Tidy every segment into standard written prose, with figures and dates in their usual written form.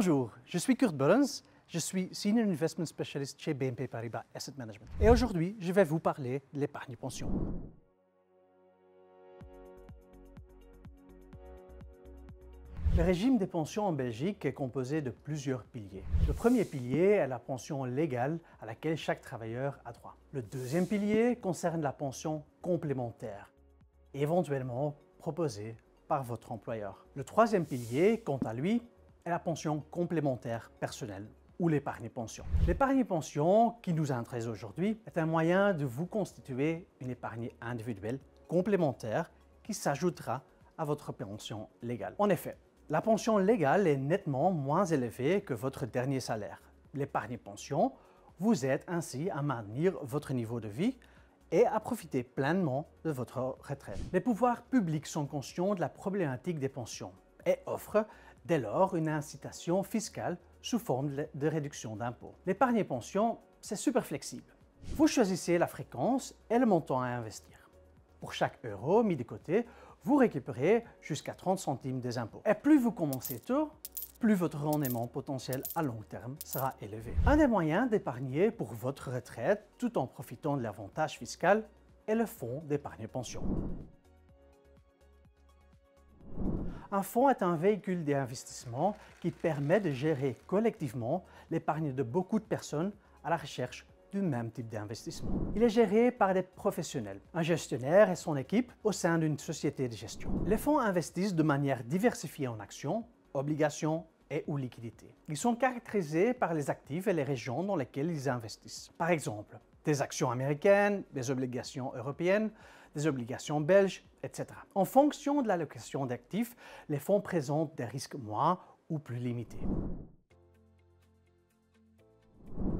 Bonjour, je suis Kurt Bullens, je suis Senior Investment Specialist chez BNP Paribas Asset Management. Et aujourd'hui, je vais vous parler de l'épargne pension. Le régime des pensions en Belgique est composé de plusieurs piliers. Le premier pilier est la pension légale à laquelle chaque travailleur a droit. Le deuxième pilier concerne la pension complémentaire, éventuellement proposée par votre employeur. Le troisième pilier, quant à lui, est la pension complémentaire personnelle ou l'épargne pension. L'épargne pension qui nous intéresse aujourd'hui est un moyen de vous constituer une épargne individuelle complémentaire qui s'ajoutera à votre pension légale. En effet, la pension légale est nettement moins élevée que votre dernier salaire. L'épargne pension vous aide ainsi à maintenir votre niveau de vie et à profiter pleinement de votre retraite. Les pouvoirs publics sont conscients de la problématique des pensions et offrent dès lors une incitation fiscale sous forme de réduction d'impôts. L'épargne pension, c'est super flexible. Vous choisissez la fréquence et le montant à investir. Pour chaque euro mis de côté, vous récupérez jusqu'à 30 centimes des impôts. Et plus vous commencez tôt, plus votre rendement potentiel à long terme sera élevé. Un des moyens d'épargner pour votre retraite tout en profitant de l'avantage fiscal est le fonds d'épargne pension. Un fonds est un véhicule d'investissement qui permet de gérer collectivement l'épargne de beaucoup de personnes à la recherche du même type d'investissement. Il est géré par des professionnels, un gestionnaire et son équipe au sein d'une société de gestion. Les fonds investissent de manière diversifiée en actions, obligations et ou liquidités. Ils sont caractérisés par les actifs et les régions dans lesquelles ils investissent. Par exemple, des actions américaines, des obligations européennes, des obligations belges, etc. En fonction de l'allocation d'actifs, les fonds présentent des risques moins ou plus limités.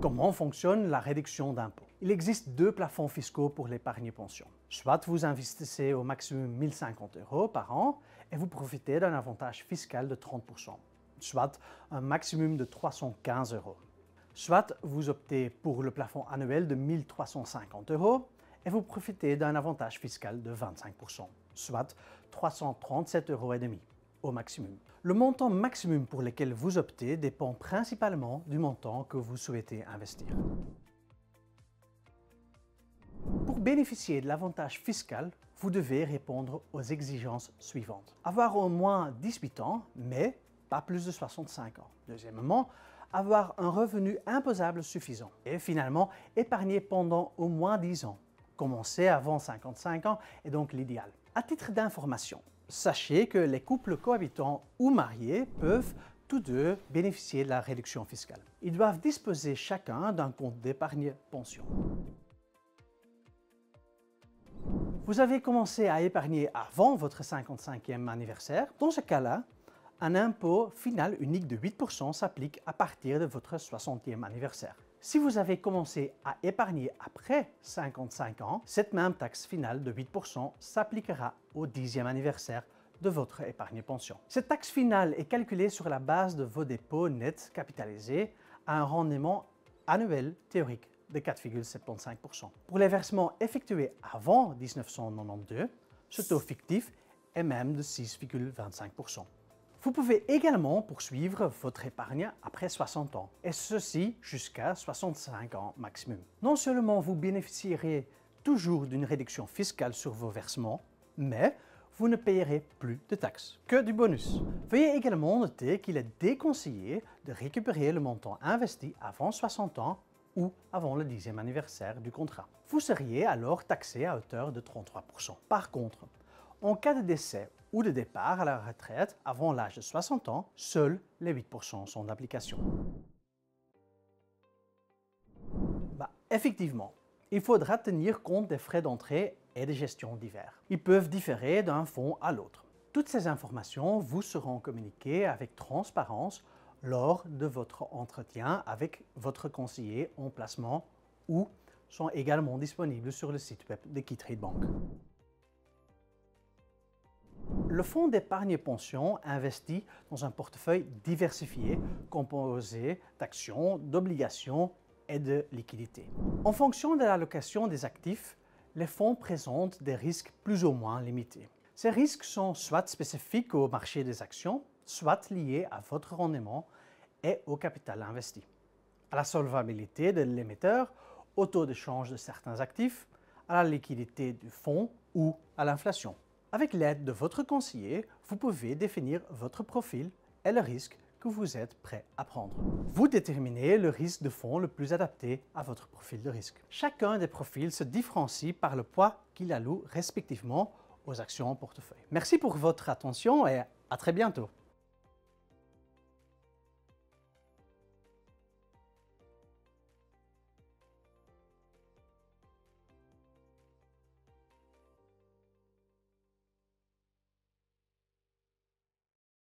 Comment fonctionne la réduction d'impôts? Il existe deux plafonds fiscaux pour l'épargne pension. Soit vous investissez au maximum 1 050 € par an et vous profitez d'un avantage fiscal de 30%, soit un maximum de 315 €. Soit vous optez pour le plafond annuel de 1 350 € et vous profitez d'un avantage fiscal de 25%, soit 337,5 € au maximum. Le montant maximum pour lequel vous optez dépend principalement du montant que vous souhaitez investir. Pour bénéficier de l'avantage fiscal, vous devez répondre aux exigences suivantes. Avoir au moins 18 ans, mais pas plus de 65 ans. Deuxièmement, avoir un revenu imposable suffisant. Et finalement, épargner pendant au moins 10 ans. Commencer avant 55 ans est donc l'idéal. À titre d'information, sachez que les couples cohabitants ou mariés peuvent tous deux bénéficier de la réduction fiscale. Ils doivent disposer chacun d'un compte d'épargne pension. Vous avez commencé à épargner avant votre 55e anniversaire. Dans ce cas-là, un impôt final unique de 8% s'applique à partir de votre 60e anniversaire. Si vous avez commencé à épargner après 55 ans, cette même taxe finale de 8% s'appliquera au 10e anniversaire de votre épargne pension. Cette taxe finale est calculée sur la base de vos dépôts nets capitalisés à un rendement annuel théorique de 4,75%. Pour les versements effectués avant 1992, ce taux fictif est même de 6,25%. Vous pouvez également poursuivre votre épargne après 60 ans, et ceci jusqu'à 65 ans maximum. Non seulement vous bénéficierez toujours d'une réduction fiscale sur vos versements, mais vous ne payerez plus de taxes, que du bonus. Veuillez également noter qu'il est déconseillé de récupérer le montant investi avant 60 ans ou avant le 10e anniversaire du contrat. Vous seriez alors taxé à hauteur de 33%. Par contre, en cas de décès ou de départ à la retraite avant l'âge de 60 ans, seuls les 8% sont d'application. Effectivement, il faudra tenir compte des frais d'entrée et de gestion divers. Ils peuvent différer d'un fonds à l'autre. Toutes ces informations vous seront communiquées avec transparence lors de votre entretien avec votre conseiller en placement ou sont également disponibles sur le site web de Keytrade Bank. Le fonds d'épargne pension investit dans un portefeuille diversifié composé d'actions, d'obligations et de liquidités. En fonction de l'allocation des actifs, les fonds présentent des risques plus ou moins limités. Ces risques sont soit spécifiques au marché des actions, soit liés à votre rendement et au capital investi, à la solvabilité de l'émetteur, au taux de change de certains actifs, à la liquidité du fonds ou à l'inflation. Avec l'aide de votre conseiller, vous pouvez définir votre profil et le risque que vous êtes prêt à prendre. Vous déterminez le risque de fonds le plus adapté à votre profil de risque. Chacun des profils se différencie par le poids qu'il alloue respectivement aux actions en portefeuille. Merci pour votre attention et à très bientôt.